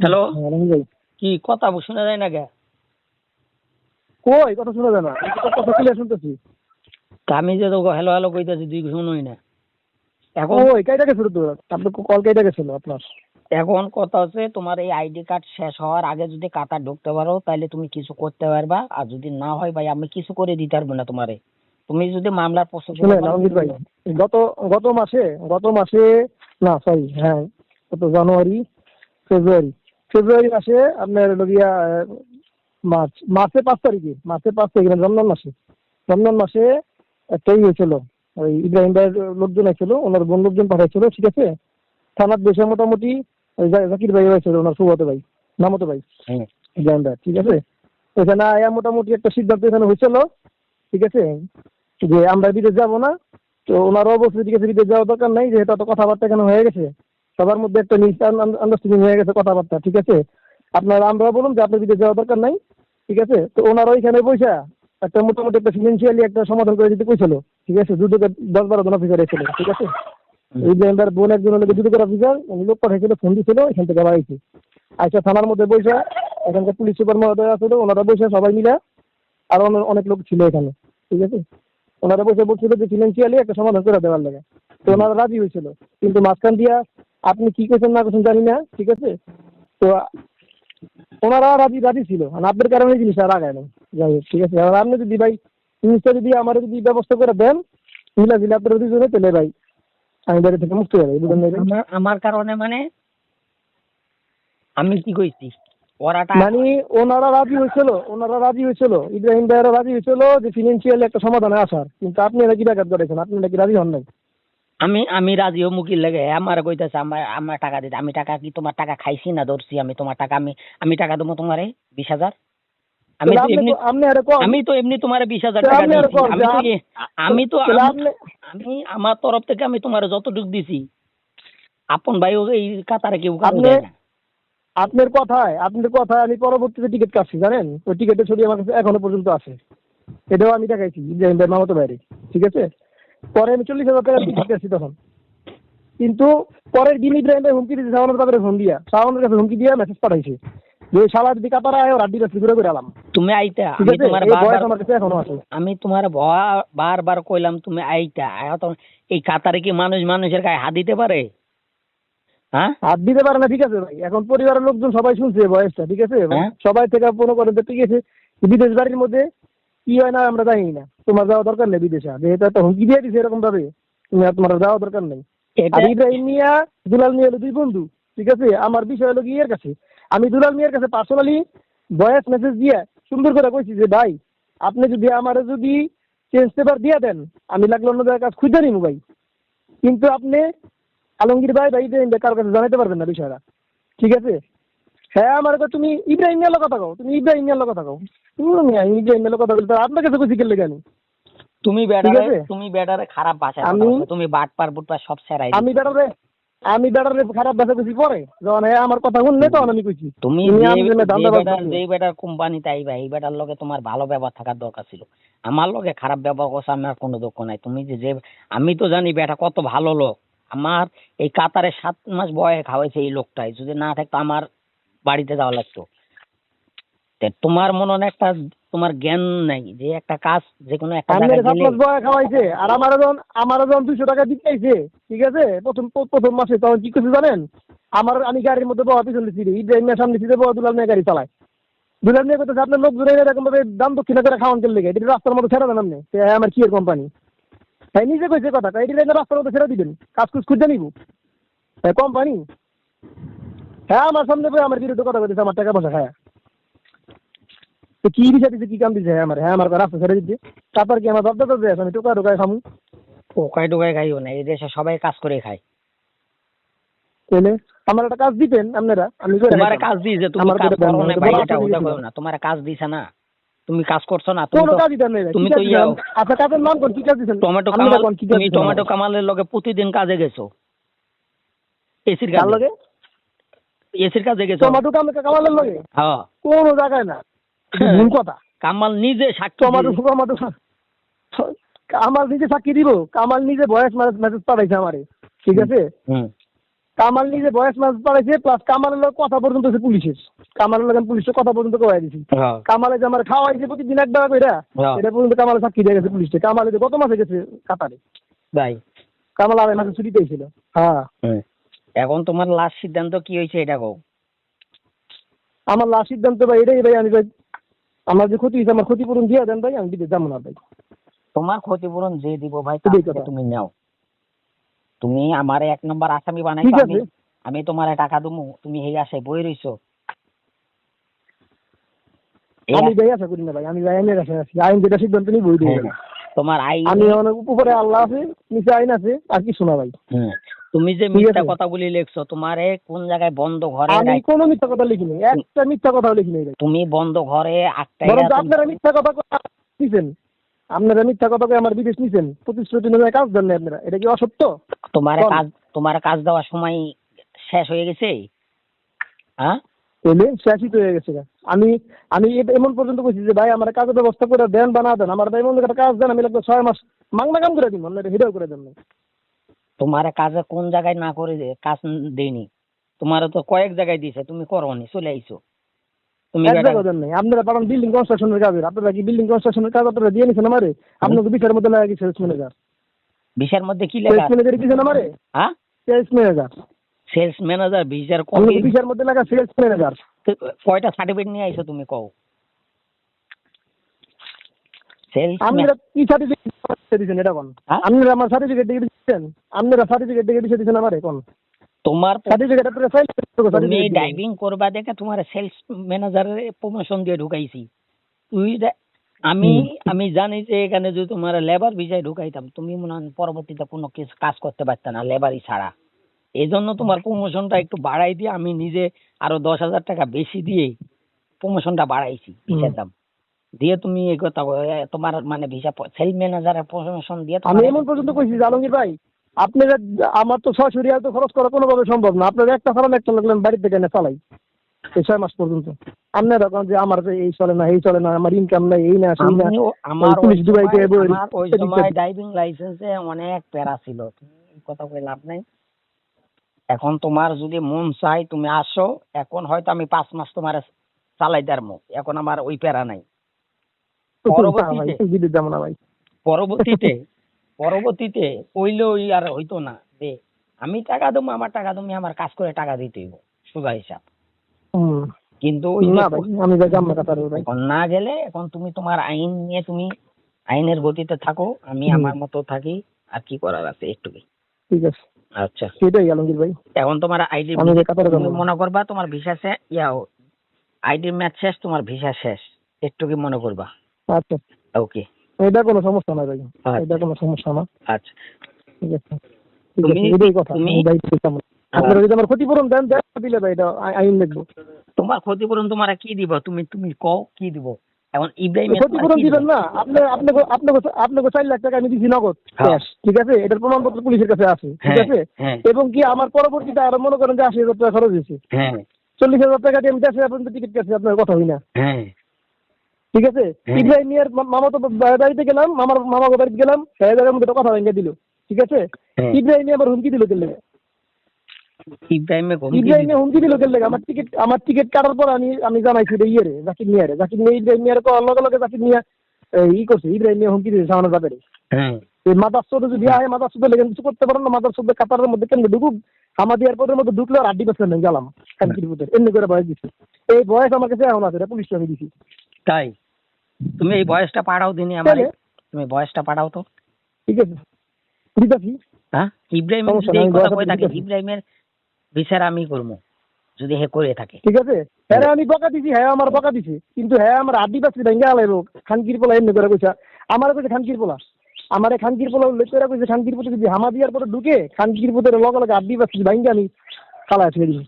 Hello, ভাই কি কথা শোনা যায় না কে? কই কথা শোনা যায় না? আমি তো কথা ক্লিয়ার শুনতেছি। তা আমি যে তোকে হ্যালো হ্যালো কইতাছি তুই শুনোই না। এখন ওই কাইটা গেছিল তো, আপনার কল কাইটা গেছিল আপনার। এখন কথা হচ্ছে তোমার এই আইডি কার্ড শেষ হওয়ার আগে যদি কাতার ঢুকতে পারো তাহলে তুমি কিছু করতে পারবা, আর যদি না হয় ভাই আমি কিছু করে দিতে পারবো না তোমারে। তুমি যদি মামলার প্রসেস শুনেন আলমগীর ভাই, গত গত মাসে না সরি, হ্যাঁ গত ফেব্রুয়ারি ফেব্রুয়ারি মাসে আপনার হলো গিয়া মার্চের 5 তারিখে, মানে রমজান মাসে একটা হয়েছিল। ওই ইব্রাহিম ভাইয়ের লোকজন আসছিল, ওনার বোন লোকজন পাঠাইছিল, ঠিক আছে। থানার দেশে মোটামুটি ওই জাকির ভাই হয়েছিল, ওনার সুবত ভাই, নামতো ভাই ইব্রাহিম ভাই, ঠিক আছে। এখানে আয়া মোটামুটি একটা সিদ্ধান্ত এখানে হয়েছিল, ঠিক আছে, যে আমরা বিদেশ যাব না। তো ওনারও অবশ্যই ঠিক আছে, বিদেশ যাওয়ার দরকার নাই, যেহেতু এত কথাবার্তা এখানে হয়ে গেছে, সবার মধ্যে একটা আন্ডারস্ট্যান্ডিং হয়ে গেছে কথাবার্তা, ঠিক আছে। আপনার আমরা বলুন যে আপনার বিদেশ যাওয়ার দরকার নাই, ঠিক আছে। তো ওনারা ওইখানে পয়সা একটা মোটামুটি একটা ফিনান্সিয়ালি একটা সমাধান করে দিতে কইছিল, ঠিক আছে। দুদকের 10-12 জন অফিসার এসেছিল, ঠিক আছে। এই যে আমার বোন একজন হলো দুদকের অফিসার, উনি লোক পাঠাইছিল, ফোন দিছিল, এখান থেকে বাড়াইছে আচ্ছা থানার মধ্যে বৈশা, এখানকার পুলিশ সুপার মহোদয় আছে, ওনারা বৈশা সবাই মিলে, আর অনেক লোক ছিল এখানে, ঠিক আছে। ওনারা বসে বলছিল যে ফিনান্সিয়ালি একটা সমাধান করে দেওয়ার লাগে। তো ওনারা রাজি হয়েছিল, কিন্তু মাঝখান দিয়া আপনি কি করছেন না করছেন জানি না, ঠিক আছে। তো ওনারা রাজি রাজি ছিল, আর আপনার কারণে এই জিনিসটা আর আগায় না। যাই হোক, ঠিক আছে। আর আপনি যদি ভাই জিনিসটা যদি আমার যদি ব্যবস্থা করে দেন, মিলা দিলে আপনার দুজনে, তাহলে ভাই আমি বাড়ি থেকে মুক্তি হয়ে যাই, বুঝলেন না ভাই? আমার আমার কারণে মানে আমি কি কইছি ওরা মানে ওনারা রাজি হয়েছিল, ইব্রাহিম ভাইয়েরা রাজি হয়েছিল যে ফিনান্সিয়ালি একটা সমাধানে আসার, কিন্তু আপনি নাকি ব্যাঘাত করেছেন, আপনি নাকি রাজি হন নাই। আমি আমি রাজি হবো কি লাগে? আমার কইতাছে আমার আমার টাকা দিতে, আমি টাকা কি তোমার টাকা খাইছি না ধরছি? আমি তোমার টাকা আমি টাকা দেবো তোমারে 20,000। আমি তাহলে তো আপনি এমনি আপনি আরে কম, আমি তো এমনি তোমারে 20,000 তাহলে টাকা আপনি আরে দিয়েছি। কম আমি তো আমি তো তাহলে আপনি আমি আমার তরফ থেকে আমি তোমার যতটুকু দিছি, আপন ভাই ও এই কাতারে কেউ কারো আপনি দেয় না। আপনার কথায় আমি পরবর্তীতে টিকিট কাটছি, জানেন? ওই টিকিটের ছবি আমার কাছে এখনো পর্যন্ত আছে, এটাও আমি দেখাইছি ইব্রাহিম ভাই মামাতো বাইরে, ঠিক আছে। পরে আমি 40,000 টাকা টিকিট কাটছি তখন, কিন্তু পরের দিন ইব্রাহিম ভাই হুমকি দিয়েছে, শাওনের তাদের শাওনের কাছে হুমকি দিয়ে মেসেজ পাঠাইছে যে শালা যদি কাতারা আয় ওর আড্ডি রাস্তি ঘুরে করে আলাম, তুমি আইতা, ঠিক আমি আছে। তোমার এই বারবার বয়স আমার কাছে এখনো আছে। আমি তোমার বারবার কইলাম তুমি আইতা আয়া তো। এই কাতারে কি মানুষ মানুষের গায়ে হাত দিতে পারে? হ্যাঁ হাত দিতে পারে না, ঠিক আছে ভাই। এখন পরিবারের লোকজন সবাই শুনছে বয়সটা, ঠিক আছে। হ্যাঁ সবাই থেকে মনে করেন যে ঠিক আছে, বিদেশ বাড়ির মধ্যে কি হয় না আমরা জানি না, তোমার যাওয়া দরকার নেই বিদেশে, যেহেতু একটা হুমকি দিয়ে দিছে এরকম ভাবে, তুমি আর তোমার যাওয়া দরকার নেই। এটা আর ইব্রাহিম মিয়া দুলাল মিয়া হলো দুই বন্ধু, ঠিক আছে। আমার বিষয় হলো কি এর কাছে, আমি দুলাল মিয়ার কাছে পার্সোনালি ভয়েস মেসেজ দিয়ে সুন্দর করে কইছি যে ভাই আপনি যদি আমার যদি চেঞ্জ পেপার দিয়ে দেন, আমি লাগলে অন্য জায়গায় কাজ খুঁজে নিবো ভাই, কিন্তু আপনি আলমগীর ভাই ভাই ইব্রাহিম ভাই কারোর কাছে জানাতে পারবেন না বিষয়টা, ঠিক আছে। হ্যাঁ আমার কাছে তুমি ইব্রাহিম মিয়ার কথা কও, তুমি ইব্রাহিম মিয়ার কথা কও, ইব্রাহিম মিয়ার কথা বলতে আপনার কাছে কইছি কেন কেন, তুমি ঠিক বেটারে আছে। তুমি বেটারে খারাপ ভাষায় কথা আমি বলছো, তুমি বাটপার বুটপার সব সেরাই আমি দিছো। বেটারে আমি বেটারে খারাপ ভাষা কইছি পরে, যখন হ্যাঁ আমার কথা শুনলে তখন আমি কইছি তুমি তুমি যে আমি যে ধান্দাবাজ বেটার করছো। যেই বেটার কোম্পানিতে আইবা এই বেটার লগে তোমার ভালো ব্যবহার থাকার দরকার ছিল। আমার লগে খারাপ ব্যবহার করছে, আমার কোনো দুঃখ নাই। তুমি যে আমি তো জানি বেটা কত ভালো লোক। আমার এই কাতারে 7 মাস বয়ে খাওয়াইছে এই লোকটাই, যদি না থাকতো আমার বাড়িতে যাওয়া লাগতো। তোমার মনে হয় একটা, তোমার জ্ঞান নাই যে একটা কাজ যে কোনো একটা আমি জায়গায় 7 গেলে। মাস বয়া খাওয়াইছে, আর আমার যখন 200 টাকা দিতে আইছে, ঠিক আছে, প্রথম মাসে, তখন কি করছে জানেন? আমি গাড়ির মধ্যে বয়া পিছনে ছিঁড়ি, ইব্রাহিম মিয়া সামনে ছিঁড়ে বয়া, দুলাল মিয়া গাড়ি চালায়। দুলাল মিয়া করতেছে আপনার লোক জুড়ে এরকম ভাবে দাম দক্ষিণা করে খাওয়ান চলে লেগে, এটা রাস্তার মধ্যে ছেড়ে দেন আপনি, আমার কি এর কোম্পানি? হ্যাঁ নিজে কইছে কথা, এটা রাস্তার মধ্যে ছেড়ে দিবেন, কাজ কুজ খুঁজে নিব, হ্যাঁ কোম্পানি। হ্যাঁ আমার সামনে বই আমার বিরুদ্ধে কথা বলতেছে, আমার টাকা পয়সা খায়। তো কি বিষয় দিচ্ছে, কি কাম দিচ্ছে? হ্যাঁ আমার রাস্তা ছেড়ে দিচ্ছে, তারপর কি আমার বাপ দাদা আছে আমি টোকা টোকায় খামু? টোকাই টোকাই খাইও না, এই দেশে সবাই কাজ করে খায়। তাহলে আমার একটা কাজ দিতেন আপনারা, আমি করে তোমার খাইতাম। কাজ দিয়েছে, তুমি আমার কাজ করে দেন করো না, না এটা ভাই, বড় এটা আশা ওটা দিয়েছিল। করো না। তোমার কাজ দিছে না, তুমি কাজ করছো না। তুমি কোনো তো কাজই দেন নাই, কি তুমি কাজ তো দিচ্ছেন? আচ্ছা কাজের নাম কোন, কি কাজ দিচ্ছেন? টমেটো আপনি কামাল, কোন কি কাজ তুমি দিচ্ছেন টমেটো আমার? কামালের লগে প্রতিদিন কাজে গেছো, এসির কার কাজে, লগে? এসির কাজে গেছো। টমাটো কামালের লগে? হ্যাঁ কোনো জায়গায় না, এটা ভুল কথা। কামাল নিজে সাক্ষী টমাটো দিয়েছে। টমাটো কামাল নিজে সাক্ষী দিব, কামাল নিজে ভয়েস মেসেজ পাঠাইছে আমারে, ঠিক আছে। হুম কামাল নিজে ভয়েস মাছ পাঠাইছে, প্লাস কামালের লগে কথা পর্যন্ত আছে পুলিশের। কামালের লগে পুলিশের কথা পর্যন্ত কয়ে দিছি। হ্যাঁ কামালে যে আমার খাওয়াইছে প্রতিদিন 1 টাকা কইরা, হ্যাঁ এটা পর্যন্ত কামালে সাক্ষী দিয়ে গেছে পুলিশে। কামালে যে গত মাসে গেছে কাতারে, তাই। কামাল আড়াই মাসে ছুটি পেয়েছিল। হ্যাঁ, এখন তোমার লাস্ট সিদ্ধান্ত কি হয়েছে এটা কও। আমার লাস্ট সিদ্ধান্ত ভাই এটাই ভাই, আমি ভাই আমার যে ক্ষতি হয়েছে আমার ক্ষতিপূরণ দিয়ে দেন ভাই, আমি বিদেশ যাবো না ভাই। তোমার ক্ষতিপূরণ যে দিব ভাই এটাই তার থেকে কথা। তুমি নাও। তুমি আমারে 1 নম্বর আসামি ঠিক বানাইছো, আছে, আমি তোমারে টাকা দেবো, তুমি এই আশায় বই রইছো। এই আমি আশা- ভাই আশা করি না ভাই, আমি ভাই আইনের আশায় আছি। আইন যেটা সিদ্ধান্ত নিই বই দিয়ে হ্যাঁ, দেবো। তোমার আমি অনেক উপরে আল্লাহ আছে, নিচে আইন আছে, আর কিছু না ভাই। হ্যাঁ, তুমি যে ঠিক মিথ্যা আছে, কথা বলি লেখছো, তোমারে কোন জায়গায় বন্ধ ঘরে আমি কোনো মিথ্যা কথা লিখিনি, একটা মিথ্যা কথাও লিখি নাই ভাই। তুমি বন্ধ ঘরে বরং আটকাইয়া আপনারা মিথ্যা কথা নিছেন, আপনারা মিথ্যা কথা কয়ে আমার বিদেশ নিছেন, প্রতিশ্রুতি অনুযায়ী কাজ দেন না আপনারা, এটা কি অসত্য? বল। তোমার কাজ দেওয়ার সময় শেষ হয়ে গেছে। হ্যাঁ, তাহলে শেষই তো হয়ে গেছে গা। আমি আমি এমন পর্যন্ত বলছি যে ভাই আমার কাজের ব্যবস্থা করে দেন বা না দেন, আমার ভাই এমন একটা কাজ দেন, আমি লাগবে 6 মাস মাংনা কাম করে দিব, আপনারা হিডাও করে দেন না। তোমার কাজে কোন জায়গায় না করে কাজ দেয়নি, তোমার তো কয়েক জায়গায় দিছে, তুমি করোনি, চলে আইছো। তুমি এক বেটা জায়গা দেন নাই, আপনারা পাঠান বিল্ডিং কনস্ট্রাকশনের কাজের, আপনারা কি বিল্ডিং কনস্ট্রাকশনের কাজ আপনারা দিয়ে নিছেন আমারে? আপনাকে বিচারের মধ্যে লাগা গেছে সেলস ম্যানেজার। ভিসার মধ্যে কি সেলস লেখা? ম্যানেজার দিয়েছেন আমারে, হ্যাঁ, সেলস ম্যানেজার। সেলস ম্যানেজার ভিসার কপি। আপনাকে বিচারের মধ্যে লাগা সেলস ম্যানেজার। কয়টা সার্টিফিকেট নিয়ে আইছো তুমি কও। সেলস আপনারা কি সার্টিফিকেট দিয়েছেন এটা কোন? আপনারা আমার সার্টিফিকেট দিয়ে দিচ্ছেন, আপনারা সার্টিফিকেট দিয়ে দিয়েছেন আমারে কোন? তোমার সার্টিফিকেট আপনারা চাইলে তুমি সার্টিফিকেট দিবেন। ড্রাইভিং করবা দেখে তোমার সেলস ম্যানেজারের প্রমোশন দিয়ে ঢুকাইছি। তুই আমি আমি জানি যে এখানে যদি তোমার লেবার ভিসায় ঢুকাইতাম তুমি মনে হয় পরবর্তীতে কোনো কিছু কাজ করতে পারতে না লেবারই ছাড়া। এই জন্য তোমার প্রমোশনটা একটু বাড়াই দিয়ে আমি নিজে আরো 10,000 টাকা বেশি দিয়ে প্রমোশনটা বাড়াইছি ভিসার দাম দিয়ে। তুমি এই কথা তোমার মানে ভিসা সেলস ম্যানেজারের প্রমোশন দিয়ে আমি এমন পর্যন্ত কইছি যে আলমগীর ভাই, আপনারা আমার তো 600 রিয়াল তো খরচ করা কোনোভাবে সম্ভব না, আপনারা একটা চালান একটা লাগলেন বাড়ি থেকে এনে চালাই এই 6 মাস পর্যন্ত। আপনারা এখন যে আমার যে এই চলে না এই চলে না, আমার ইনকাম নাই, এই না সেই না, আমার পুলিশ দুবাইতে ওই সময় ড্রাইভিং লাইসেন্সে অনেক প্যারা ছিল, তুমি এই কথা কই লাভ নাই। এখন তোমার যদি মন চাই তুমি আসো, এখন হয়তো আমি 5 মাস তোমার চালাই দারমু, এখন আমার ওই প্যারা নাই। পরবর্তীতে পরবর্তীতে কইলেও আর হইতো না যে আমি টাকা দেবো, আমার টাকা তুমি আমার কাজ করে টাকা দিতে হইব, সোজা হিসাব। কিন্তু ওই যে আমি ভাই এখন না গেলে, এখন তুমি তোমার আইন নিয়ে তুমি আইনের গতিতে থাকো, আমি আমার মতো থাকি, আর কি করার আছে একটু। ঠিক আছে, আচ্ছা, সেটাই আলমগীর ভাই। এখন তোমার আইডি মনে করবা তোমার ভিসা শেষ, আইডির ম্যাচ শেষ, তোমার ভিসা শেষ, একটু কি মনে করবা। আচ্ছা, ওকে, এটা কোনো সমস্যা না ভাই, এটা কোনো সমস্যা না। আচ্ছা, ঠিক আছে, এটাই কথা। আপনারা যদি আমার ক্ষতিপূরণ দেন দিলে ভাই এটা আইন লিখবো। তোমার ক্ষতিপূরণ তোমার কি দিব, তুমি তুমি কও কি দিব। এখন ইব্রাহিম ক্ষতিপূরণ দিবেন না, আপনাকে 4 লাখ টাকা আমি দিচ্ছি নগদ ক্যাশ, ঠিক আছে, এটার প্রমাণপত্র পুলিশের কাছে আছে, ঠিক আছে। এবং কি আমার পরবর্তীতে আরো মনে করেন যে 80,000 টাকা খরচ হয়েছে, 40,000 টাকা দিয়ে আমি দেশে আপনাদের টিকিট কাটছি, আপনার কথা হই না, ঠিক আছে। ইব্রাহিম মিয়ার মামা তো বাড়িতে গেলাম, মামার বাড়িতে গেলাম, 6,000-এর মধ্যে কথা ভেঙে দিল, ঠিক আছে। ইব্রাহিম মিয়া আবার হুমকি দিল কেন? ইব্রাহিমে হুমকি দিল কেন? আমার টিকিট কাটার পর আমি জানাইছি ইয়ে জাকির মিয়ারে, জাকির মিয়া ইব্রাহিম মিয়ার লগে লগে জাকির মিয়া করছে, ইব্রাহিম মিয়া হুমকি দিয়েছে সামনে ব্যাপারে। মাদার চোদ্দ যদি আয়, মাদার চোদ্দ লেগে কিছু করতে পারেন না, মাদার চোদ্দ কাতারের মধ্যে কেমনি ঢুকুক, আমাদের এয়ারপোর্টের মধ্যে ঢুকলো আর 8 বছর নেই গেলাম কানকিরপুরের, এমনি করে বয়স দিচ্ছে। এই বয়স আমার কাছে এখন আছে, পুলিশকে আমি দিছি। তাই তুমি এই বয়সটা পাঠাও দিনি আমার, তুমি বয়সটা পাঠাও তো, ঠিক আছে, দিতেছি। হ্যাঁ, ইব্রাহিমের যদি এই কথা কই থাকে, ইব্রাহিমের বিচার আমি করবো যদি হে করে থাকে, ঠিক আছে। হ্যাঁ আমি বকা দিছি, হ্যাঁ আমার বকা দিছি, কিন্তু হ্যাঁ আমার আদিবাসী ভেঙে আলাইব খানকির পোলা এমনি করে কইছা, আমার কইছে খানকির পোলা, আমার খানকির পোলা উল্লেখ করে কইছে খানকির পোলা যদি হামা দিয়ার পরে ঢুকে খানকির পোতের লগে লগে আদিবাসী ভেঙে আমি খালায় ছেড়ে দিই,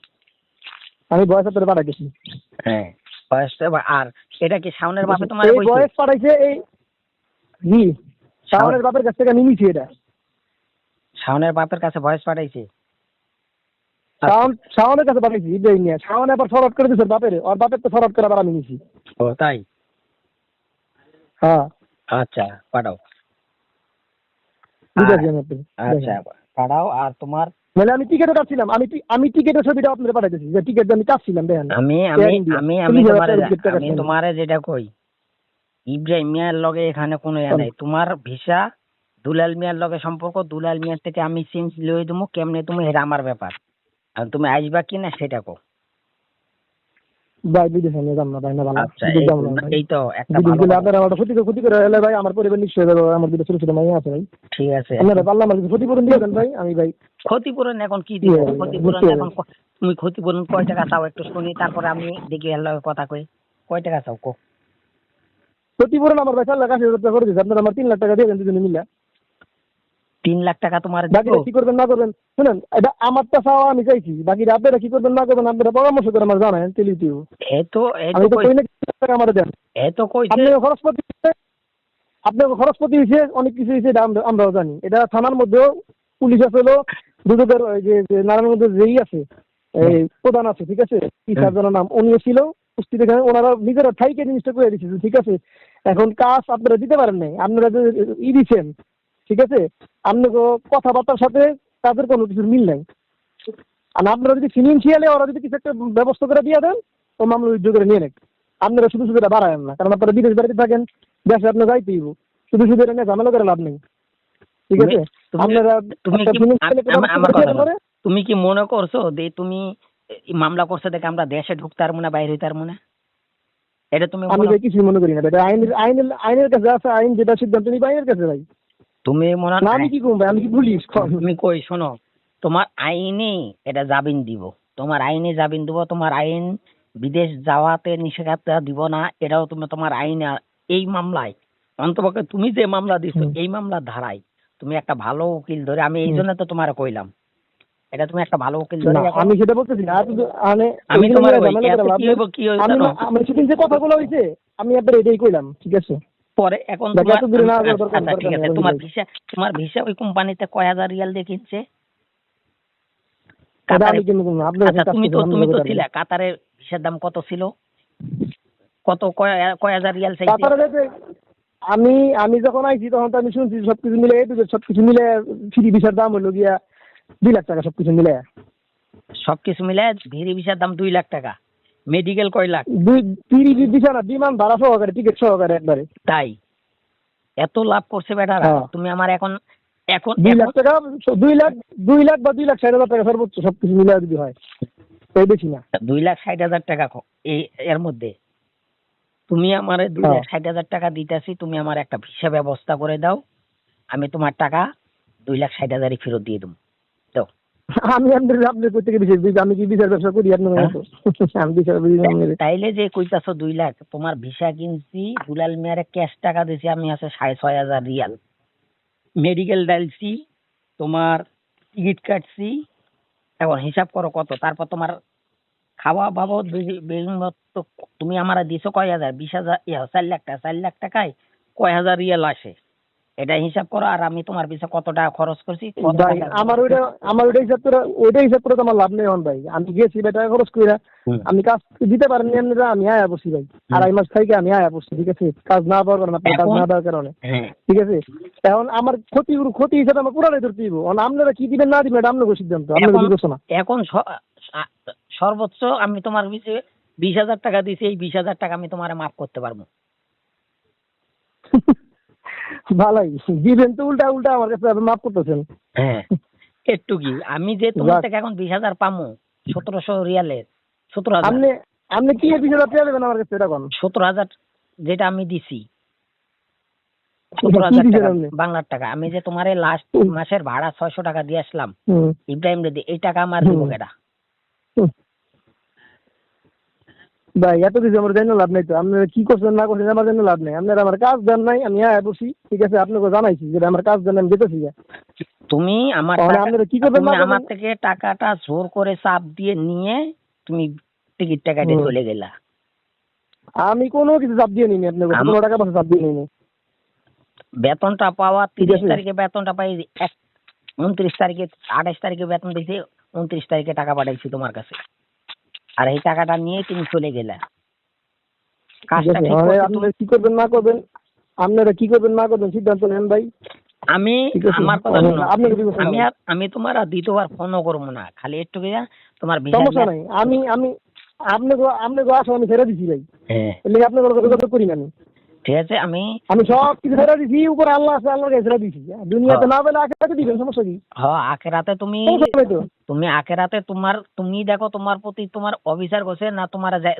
আমি বয়স হাতে পাঠা গেছি। হ্যাঁ, বয়সটা আর এটা কি শাওনের বাপে তোমার এই বয়স পাঠাইছে, এই জি শাওনের বাপের কাছ থেকে নিয়েছি, এটা শাওনের বাপের কাছে বয়স পাঠাইছে, শাওনের কাছে পাঠাইছি ইব্রাহিম নিয়ে, শাওন আবার ফরওয়ার্ড করে দিয়েছে বাপের, ওর বাপের তো ফরওয়ার্ড করে আবার আমি নিয়েছি। ও তাই, হ্যাঁ আচ্ছা পাঠাও, ঠিক আছে। আচ্ছা পাঠাও। আর তোমার মানে আমি টিকিটও কাটছিলাম, আমি টিকিটের ছবিটা আপনার পাঠাইতেছি যে টিকিট আমি কাটছিলাম দেখেন। আমি আমি এয়ার ইন্ডিয়া আমি আমি 40,000 তোমারে টাকার টিকিট আমি কাটছিলাম। তোমারে যেটা কই, ইব্রাহিম মিয়ার লগে এখানে কোনো ইয়া নাই। তোমার ভিসা দুলাল মিয়ার লগে সম্পর্ক, দুলাল মিয়ার থেকে আমি চেঞ্জ লই দেবো, কেমনে তুমি এটা আমার ব্যাপার। আর তুমি আসবা কি না সেটা কো। ভাই বিদেশ আমি যাম না ভাই, না ভালো আচ্ছা, বিদেশ এই যাবো তো না ভাই। এই তো একটা বিদেশ ভালো গেলে কথা। আপনারা আমার ক্ষতি করে এলে ভাই আমার পরিবার নিশ্চয় যাবে, আমার দুটো ছোট ছোট মাইয়া আছে ভাই। ঠিক আছে, আপনারা পারলাম আমার কিছু ক্ষতিপূরণ দিয়ে দেন ভাই, আমি ভাই ক্ষতিপূরণ এখন কি কি দিব? হবে ক্ষতিপূরণ বুঝতে এখন হবে। তুমি ক্ষতিপূরণ কয় টাকা চাও একটু শুনি, তারপরে আমি দেখি এর লগে কথা কই। কয় টাকা চাও কো? ক্ষতিপূরণ আমার ভাই 4,80,000 টাকা করে দিয়েছে, আপনারা আমার 3 লাখ টাকা দিয়ে দেন দুজনে মিলে। 3 লাখ টাকা তোমার দিব? বাকিটা কি করবেন না করবেন শুনেন, এটা আমারটা চাওয়া আমি চাইছি, বাকিটা আপনারা কি করবেন না করবেন আপনারা পরামর্শ করে আমার জানান তেলিটিও। এ তো আমি তো কই, কই না টাকা আমার দেন। এ তো কইছে। আপনাকে খরচপাতি আপনাকে খরচপাতি হয়েছে, অনেক কিছু হয়েছে, এটা আমরাও জানি। এটা থানার মধ্যেও পুলিশ আছে হলো, দুদকের ওই যে নারায়ণগঞ্জের যেই আছে এই প্রধান আছে, ঠিক আছে, কি স্যার যেন নাম, উনিও ছিল উপস্থিত এখানে, ওনারা নিজেরা ঠাইকে জিনিসটা করে দিচ্ছে, ঠিক আছে। এখন কাজ আপনারা দিতে পারেন নাই, আপনারা যে দিচ্ছেন, ঠিক আছে, আপনাকে কথাবার্তার সাথে তাদের কোনো কিছুর মিল নাই। আর আপনারা যদি ফিনান্সিয়ালি ওরা যদি কিছু একটা ব্যবস্থা করে দিয়ে দেন, ও মামলা উদ্যোগ করে নিয়ে নেন। আপনারা শুধু শুধু এটা বাড়ায়েন না, কারণ আপনারা বিদেশ বাড়িতে থাকেন, দেশে আপনার যাইতেই হইব, শুধু শুধু এটা নিয়ে ঝামেলা করে লাভ নেই, ঠিক আছে। আপনারা তুমি একটা কি financial একটা ব্যবস্থা আমার করে কথা দিলে পরে তুমি কি মনে করছো যে তুমি এই মামলা করছো দেখে আমরা দেশে ঢুকতে পারবো না, বাইরে হইতে পারবো না? এটা তুমি আমি মনে ভাই কিছুই মনে করি না, এটা আইনের কাছে আছে, আইন যেটা সিদ্ধান্ত নিবে আইনের কাছে ভাই। তুমি মনে না আমি কি করবো ভাই, আমি কি পুলিশ? তুমি কই শোনো, তোমার আইনে এটা জামিন দিব, তোমার আইনে জামিন দিব, তোমার আইন বিদেশ যাওয়াতে নিষেধাজ্ঞা দিব না, এটাও তুমি তোমার আইনে এই মামলায় অন্তপক্ষে তুমি যে মামলা দিছো হুম, এই মামলার ধারায় তুমি একটা ভালো উকিল ধরে, আমি এই হুম। জন্য তো তোমার কইলাম, এটা তুমি একটা ভালো উকিল ধরে না এখন। আমি সেটা বলতেছি না, আমি ওইগুলো তোমার নিয়ে কই ঝামেলা করে এত লাভ কি নেই। হইব কি হইব আমি জানো? না, আমার সেদিন যে কথাগুলো হয়েছে আমি আপনার এটাই কইলাম, ঠিক আছে। পরে এখন বাকি তোমার এত দূরে না যাওয়ার দরকার আচ্ছা ঠিক দরকার নেই আছে, এখন তোমার ভাই। ভিসা, তোমার ভিসা ওই কোম্পানিতে কয় হাজার রিয়াল দিয়ে কিনছে এটা কাতারে? আমি কিন্তু বলবো না, আপনার আচ্ছা, কাছে কাজ তুমি তো করছেন, আমি তুমি তো বলতে পারবো না। ছিলা কাতারের ভিসার দাম কত ছিল? কত কয় হাজার রিয়াল চাইছে? তাছাড়া যে আমি আমি যখন আইছি তখন তো আমি শুনছি সবকিছু মিলে সবকিছু মিলে ফ্রি ভিসার দাম হলো গিয়া 2 লাখ টাকা সবকিছু মিলে। সবকিছু মিলে ভেরি ভিসার দাম 2 লাখ টাকা, মেডিকেল কয় লাখ? দুই ফ্রি ভিসা না, বিমান ভাড়া সহকারে, টিকিট সহকারে একবারে। তাই এত লাভ করছে বেটারা? হ্যাঁ, তুমি আমার এখন এখন 2 লাখ এখন টাকা, 2 লাখ বা 2,60,000 টাকা সর্বোচ্চ সবকিছু মিলে যদি হয়, এই বেশি না। 2,60,000 টাকা এই এর মধ্যে তুমি আমারে দুই হ্যাঁ। লাখ ষাট হাজার টাকা দিতেছি, তুমি আমার একটা ভিসা ব্যবস্থা করে দাও, আমি তোমার টাকা 2,60,000 ফেরত দিয়ে দেবো। দাও। আমি আপনার কোথেকে বিচার দিই, আমি কি বিচার ব্যবসা করি আপনার হ্যাঁ? মতো? আমি বিচার বুঝি না আপনার। তাইলে যে কইতাছো 2 লাখ, তোমার ভিসা কিনছি দুলাল মিয়ারে ক্যাশ টাকা দিছি আমি আছে 6,500 রিয়াল, মেডিকেল ডালছি, তোমার টিকিট কাটছি, এখন হিসাব করো কত, তারপর তোমার খাওয়া বাবদ বেগুন তো তুমি আমার দিছো কয় হাজার, 20,000, 4 লাখ টাকা, 4 লাখ টাকায় কয় হাজার রিয়াল আসে, এটা হিসাব করো। আর আমি তোমার পিছনে কত টাকা খরচ করছি, কত ভাই টাকা। আমার ওইটা হিসাব করে তো আমার লাভ নেই এখন ভাই। আমি গেছি ভাই টাকা খরচ কইরা, হুম, আমি কাজ দিতে পারেননি আপনারা, আমি আয়া বসছি ভাই। হুম। 2.5 মাস থেকে আমি আয়া বসছি, ঠিক আছে, কাজ না পাওয়ার কারণে, আপনার কাজ এখন না দেওয়ার কারণে, হ্যাঁ, ঠিক আছে। এখন আমার ক্ষতি হিসাবে আমার পুরাটাই ধরতে দিব। আপনারা কি দিবেন না দিবেন এটা আপনাদের সিদ্ধান্ত, আপনাদের এখন বিবেচনা। এখন সর্বোচ্চ আমি তোমার পিছে 20,000 টাকা দিছি, এই 20,000 টাকা আমি তোমার মাফ করতে পারবো। ভালাই দিবেন তো, উল্টা উল্টা আমার কাছে আপনি মাফ করতেছেন। হ্যাঁ, একটু কি আমি যে তোমার যাক, থেকে এখন 20,000 পামো, 1,700 রিয়ালের, 17,000, আপনি আপনি কি 20,000 টাকা দেবেন আমার কাছে, এটা কোন 17,000 যেটা আমি দিছি, কি 17,000 দিচ্ছেন টাকা আপনি? বাংলার টাকা, আমি যে তোমার লাস্ট মাসের ভাড়া 600 টাকা দিয়ে আসলাম হুম, ইব্রাহিম রেডি, এই টাকা আমার দিব হুম, কেডা? হুম। ভাই এত কিছু আমার জানি লাভ নাই তো, আপনারা কি করছেন না করছেন আমার জানি লাভ নাই। আপনারা আমার কাজ দেন নাই, আমি আয়া বসি, ঠিক আছে, আপনাকে জানাইছি যে আমার কাজ দেন, আমি যেতেছি। তুমি আমার তাহলে টাকা, আপনারা কি করবেন তুমি না আমার করবেন? থেকে টাকাটা জোর করে চাপ দিয়ে নিয়ে তুমি টিকিটটা কেটে হুম। চলে গেলা। আমি কোনো কিছু চাপ দিয়ে নিনি আপনাকে, আম- 15 টাকা পয়সা চাপ দিয়ে নিনি, বেতনটা পাওয়া ঠিক 30 আছে। তারিখে বেতনটা পাই, 29 তারিখে, 28 তারিখে বেতন দিয়েছি, 29 তারিখে টাকা পাঠাইছি তোমার কাছে, আর এই টাকাটা নিয়ে তুমি চলে গেলা। ঠিক কাজটা আছে, ঠিক মানে করছো তুমি। আপনারা কি করবেন না করবেন, আপনারা কি করবেন না করবেন সিদ্ধান্ত নেন ভাই। আমি ঠিক আছে আমার কথা শোনো, আপনাকে দিব আমি তোমার আর দ্বিতীয়বার ফোনও করবো না, খালি একটু গিয়া তোমার সমস্যা বিষয়। নাই। আমি আমি আপনাকে আসো আমি ছেড়ে দিছি ভাই, হ্যাঁ এর লেগে আপনাকে যোগাযোগ করি না আমি। ঠিক আছে। আমি আমি সব কিছু ছেড়ে দিছি, উপরে আল্লাহ আছে, আল্লাহর কাছে ছেড়ে দিছি। দুনিয়াতে না পেলে আখেরাতে দিবেন, সমস্যা কি? আখেরাতে তুমি সমস্যা নাই তো। তুমি আখেরাতে তুমি দেখো তোমার প্রতি তোমার অবিচার করছে না,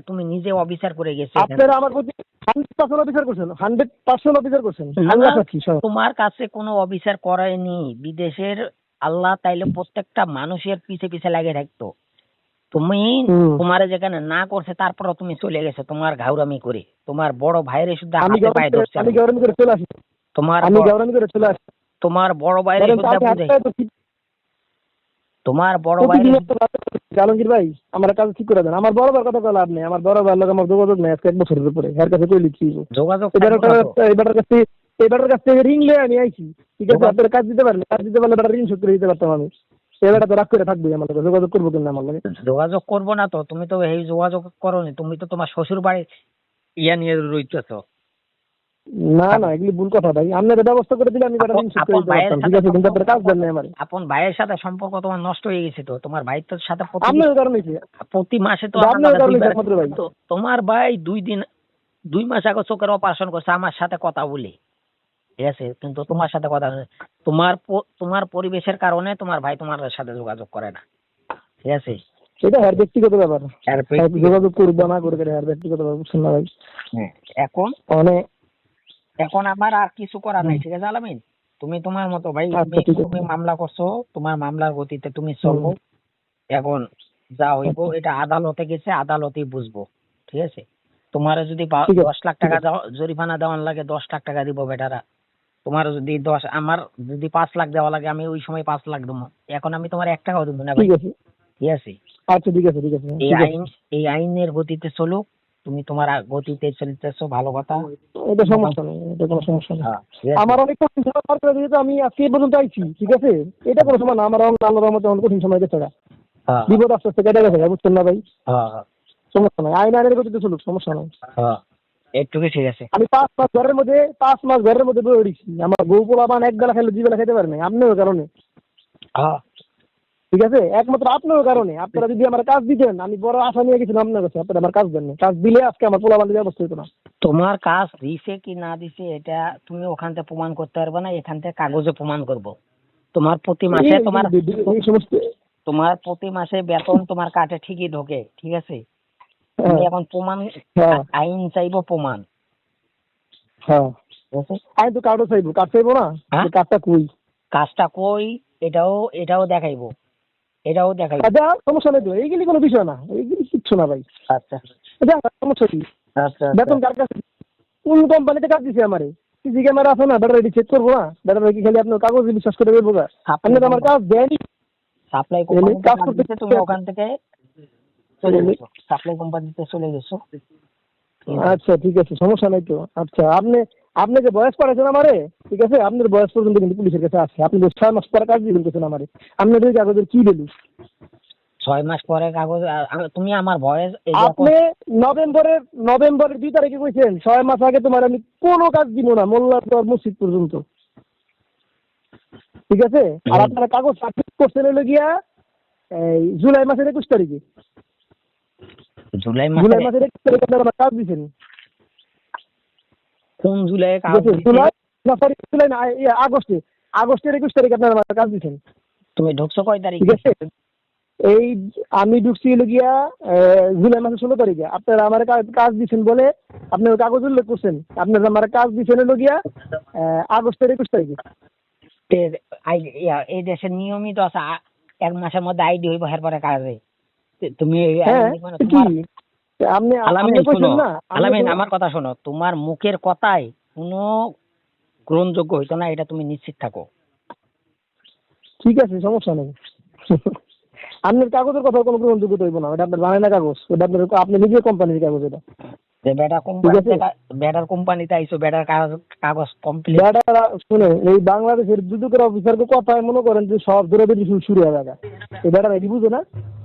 তুমি নিজে অবিচার করে গেছো এখানে। আপনারা আমার প্রতি 100% অফিসার করছেন, 100% অফিসার করছেন, না আল্লাহ সাক্ষী সব। তোমার কাছে কোনো অবিচার করায়নি বিদেশের আল্লাহ, তাইলে প্রত্যেকটা মানুষের পিছে পিছে লাগে থাকতো। তুমি হুম। তোমার যেখানে না করছে তারপরও তুমি চলে গেছো তোমার ঘাউরামি করে। তোমার বড় ভাইয়ের শুদ্ধ আমি হাতে পায়ে ধরছে আমি আমি। গরমি করে চলে আসি, তোমার আমি গরমি করে চলে আসি। তোমার বড় ভাইয়ের বলেন তো শুদ্ধ আমি বুঝাই। হাতে তো তোমার বড় প্রতিদিন ভাইয়ের জাহাঙ্গীর ভাই আমার কাজ ঠিক করে দেন। আমার বড় ভাইয়ের কথা বলা আপনি, আমার বড় ভাইয়ের লোক আমার যোগাযোগ নেই আজকে 1 বছরের উপরে, এর কাছে কই লিখছি যোগাযোগ এবারের কাছ থেকে রিং লিয়ে আমি আইছি। ঠিক আছে, আপনারা কাজ দিতে পারেন, কাজ দিতে পারলে এবার রিং শোধ করে দিতে পারতাম আমি। এবারে তো রাগ করে থাকবে আমার লোক, যোগাযোগ করবো কিনা আমার লাগে। যোগাযোগ করবো না তো, তুমি তো এই যোগাযোগ করোনি, তুমি তো তোমার শ্বশুর বাড়ি ইয়া নিয়ে রইতেছো। না না, এগুলি ভুল কথা ভাই। আপনাদের ব্যবস্থা করে দিলে আমি এবার রিং শোধ করে দিতে পারতাম, ঠিক আছে, কিন্তু আপনারা কাজ দেন না আমার। আপন ভাইয়ের সাথে সম্পর্ক তোমার নষ্ট হয়ে গেছে তো। তোমার ভাই তোর সাথে আপনার কারণে প্রতি মাসে তো আপনার কারণে একমাত্র ভাই। তো তোমার ভাই 2 মাস আগে চোখের অপারেশন করছে আমার সাথে কথা বলে, ঠিক আছে, কিন্তু তোমার সাথে কথা তোমার পরিবেশের কারণে তোমার ভাই তোমার সাথে যোগাযোগ করে না, ঠিক আছে। সেটা হ্যার ব্যক্তিগত ব্যাপার, আর ব্যক্তিগত- যোগাযোগ করবো না করে হ্যার ব্যক্তিগত ব্যাপার, বুঝছেন না ভাই। হ্যাঁ, এখন অনেক এখন আমার আর কিছু করার নাই, ঠিক আছে আলামিন। তুমি তোমার মতো ভাই, আচ্ছা, ঠিক আছে। তুমি মামলা করছো, তোমার মামলার গতিতে তুমি চলবো। এখন যা হইব এটা আদালতে গেছে, আদালতেই বুঝবো, ঠিক আছে। তোমার যদি ঠিক আছে, 10 লাখ টাকা জরিমানা দেওয়ার লাগে 10 লাখ টাকা দিব বেটারা। তোমার যদি আমার যদি 5 লাখ দেওয়া লাগে আমি ওই সময় 5 লাখ দেবো। এখন আমি তোমার 1 টাকাও দেবো না ভাই, ঠিক আছে। ঠিক আছে। আচ্ছা, ঠিক আছে, ঠিক আছে, এই ঠিক আছে। আইন এই আইনের গতিতে চলো, তুমি তোমার গতিতে চলতেছো, ভালো কথা। এটা সমস্যা নেই, এটা কোনো সমস্যা নেই। হ্যাঁ, ঠিক আছে। আমার অনেক কঠিন সময় পার করে দিয়েছে, আমি আজকে এই পর্যন্ত আইছি, ঠিক আছে। এটা কোনো সময় না, আমার আল্লাহর রহমতে অনেক কঠিন সময় গেছে। হ্যাঁ বিপদ আস্তে আস্তে কেটে গেছে, বুঝছেন না ভাই। হ্যাঁ সমস্যা নাই, আইনের গতিতে চলুক, সমস্যা নাই। হ্যাঁ, একটুকু ঠিক আছে। আমি 5 মাস ঘরের মধ্যে বয়ে উঠেছি। আমার বউ পোলাপান 1 বেলা খেলে 2 বেলা খেতে পারে না, আপনার কারণে, হ্যাঁ, ঠিক আছে। একমাত্র আপনার কারণে। আপনারা যদি আমার কাজ দিতেন, আমি বড় আশা নিয়ে গেছিলাম আপনার কাছে, আপনারা আমার কাজ দেন না। কাজ দিলে আজকে আমার পোলাপানের ব্যবস্থা হতো না। তোমার কাজ দিছে কি না দিছে এটা তুমি ওখান থেকে প্রমাণ করতে পারবে না, এখান থেকে কাগজে প্রমাণ করব। তোমার প্রতি মাসে এই সমস্ত তোমার প্রতি মাসে বেতন তোমার কাটে ঠিকই ঢোকে, ঠিক আছে। তুমি হ্যাঁ, এখন প্রমাণ, হ্যাঁ, আইন চাইবো প্রমাণ, হ্যাঁ। ঠিক আছে? আমি তো কার্ডও চাইবো, কার্ড চাইবো না, হ্যাঁ? যে কার্ডটা কই। কাজটা কই এটাও দেখাইবো, আচ্ছা, সমস্যা নেই তো, এইগুলি কোনো বিষয় না, এইগুলি কিচ্ছু না ভাই। আচ্ছা আচ্ছা, সমস্যা কি? আচ্ছা বেতন কার কাছে, কোন কোম্পানিতে কাজ দিছে আমারে? সিসি ক্যামেরা আছে না, ব্যাটারি রিচেক করবো না? ব্যাটারি কি খালি আপনার কাগজে বিশ্বাস করে দেবো? আপনি তো আমার কাজ দেয়নি। সাপ্লাই কাজ কোম্পানিতে করতে তুমি ওখান থেকে চলে গেছো, সাপ্লাই কোম্পানিতে চলে গেছো। আচ্ছা, ঠিক আছে, সমস্যা নাই তো। আচ্ছা, আপনি যে বয়স পাঠাচ্ছেন আমারে, ঠিক আছে, আপনার বয়স পর্যন্ত কিন্তু পুলিশের কাছে আছে। আপনি 6 মাস পরে কাজ দিয়ে দিতেছেন আমারে, আপনাদের কাগজের কি ভ্যালু? 6 মাস পরে কাগজ তুমি আমার বয়স এই যে আপনি নভেম্বরের 2 তারিখে কইছেন 6 মাস আগে তোমার আমি কোনো কাজ দিব না, মোল্লারপুর মসজিদ পর্যন্ত, ঠিক আছে। আর আপনারা কাগজ সাবমিট করছেন হলো গিয়া এই জুলাই মাসের 21 তারিখে। জুলাই জুলাই মাসে মাসের 21 তারিখে আপনারা কাজ দিচ্ছেন, কোন জুলাই ঠিক কাজ আছে। দিছে? জুলাই না, সরি, জুলাই না, আগস্টের 21 তারিখে আপনারা আমার কাজ দিচ্ছেন, তুমি ঢুকছো কয় তারিখ? ঠিক আছে। এই আমি ঢুকছি হলো গিয়া জুলাই মাসের 16 তারিখে। আপনারা আমার কাজ দিচ্ছেন বলে আপনার কাগজ উল্লেখ করছেন, আপনারা আমার কাজ দিচ্ছেন হলো গিয়া আগস্টের 21 তারিখে। এই দেশের নিয়মিত আছে 1 মাসের মধ্যে আইডি হইব, এরপরে কাজে তুমি হ্যাঁ, কি আপনি আলামিন আপনি শোনো, কইছেন না? আলামিন আমার কথা শোনো, তোমার মুখের কথাই কোনো গ্রহণযোগ্য হইতো না, এটা তুমি নিশ্চিত থাকো। ঠিক আছে, সমস্যা নেই। আপনার কাগজের কথা কোনো গ্রহণযোগ্য হইব না, ওটা আপনার বানায় না কাগজ, ওটা আপনি নিজের কোম্পানির কাগজ। এটা যে বেটার কোম্পানিতে আইসো, বেটার কাগজ কমপ্লিট। বেটারা শুনে, এই বাংলাদেশের দুদকের অফিসারকে কথায় মনে করেন যে সব ধরে শুরু হয়ে যাবে। এই বেটারা এটি বুঝে না,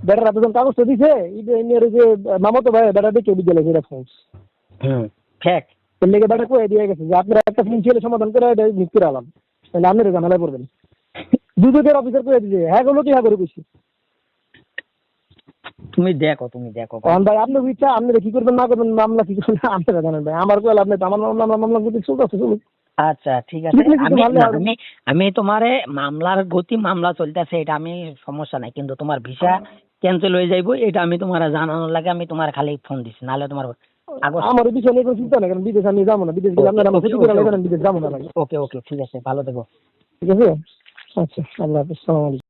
বেটারা যখন কাগজটা দিছে এর যে মামাতো ভাই বেটা দেখে বিদ্যালয় এরকম ঠিক এর লেগে বেটা কয়ে দিয়ে গেছে যে আপনারা একটা ফিনান্সিয়াল সমাধান করে এটা নিশ্চিত আলাম। তাহলে আপনারা ঝামেলায় পড়বেন। দুদকের অফিসার করে দিছে, হ্যাঁ গুলো কি হ্যাঁ করে কইছি। তুমি দেখো ভাই। কারণ ভাই আপনার ইচ্ছা, আপনি কি করবেন না করবেন, মামলা কি করবেন আপনারা জানেন ভাই। আমার কল আপনি আমার মামলা যদি চলতেছে চলুক। আচ্ছা ঠিক আছে, লিখলে কিছু আমি ভালো না, হবে। আমি তোমারে মামলার গতি, মামলা চলতেছে এটা আমি সমস্যা নাই, কিন্তু তোমার ভিসা ক্যান্সেল হয়ে যাইবো এটা আমি তোমার জানানোর লাগে আমি তোমার খালি ফোন দিছি, নাহলে তোমার আগস্ট। আমার বিষয় নিয়ে কোনো চিন্তা নেই, কারণ বিদেশ আমি যাবো না। বিদেশ গেলে আপনারা আমার ক্ষতি করে লাগবেন, বিদেশ যাবো না ভাই। ওকে ওকে ঠিক আছে, ভালো থেকো। ঠিক আছে, আচ্ছা, আল্লাহ হাফিজ, সালাম আলাইকুম।